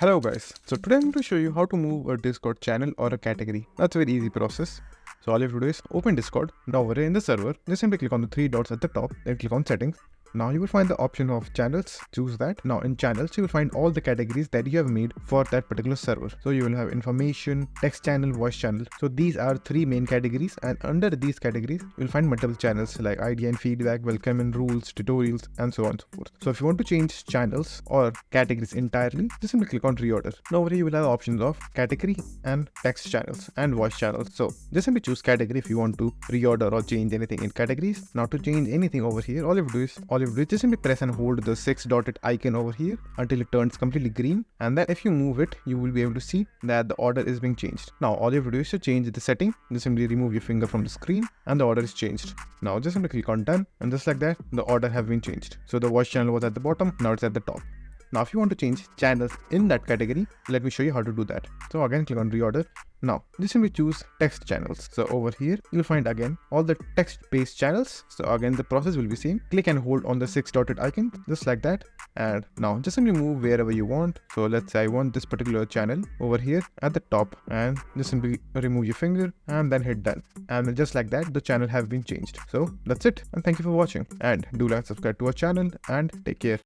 Hello guys, so today I'm going to show you how to move a Discord channel or a category. That's a very easy process. So all you have to do is open Discord. Now over here in the server, just simply click on the three dots at the top, then click on settings. Now you will find the option of channels, choose that. Now in channels, you will find all the categories that you have made for that particular server. So you will have information, text channel, voice channel. So these are three main categories, and under these categories, you will find multiple channels like idea and feedback, welcome and rules, tutorials, and so on and so forth. So if you want to change channels or categories entirely, just simply click on reorder. Now over here you will have options of category and text channels and voice channels. So just simply choose category if you want to reorder or change anything in categories. Now to change anything over here, all you have to do is just simply press and hold the 6 dotted icon over here until it turns completely green, and then if you move it, you will be able to see that the order is being changed. Now all you have to do is to change the setting. Just simply remove your finger from the screen and the order is changed. Now just simply click on done, and just like that, the order have been changed. So the voice channel was at the bottom, now it's at the top. Now if you want to change channels in that category, let me show you how to do that. So again, click on reorder. Now just simply choose text channels. So over here you'll find again all the text based channels. So again the process will be same. Click and hold on the 6 dotted icon just like that, and now just simply move wherever you want. So let's say I want this particular channel over here at the top, and just simply remove your finger and then hit done, and just like that the channel have been changed. So that's it, and thank you for watching, and do like, subscribe to our channel, and take care.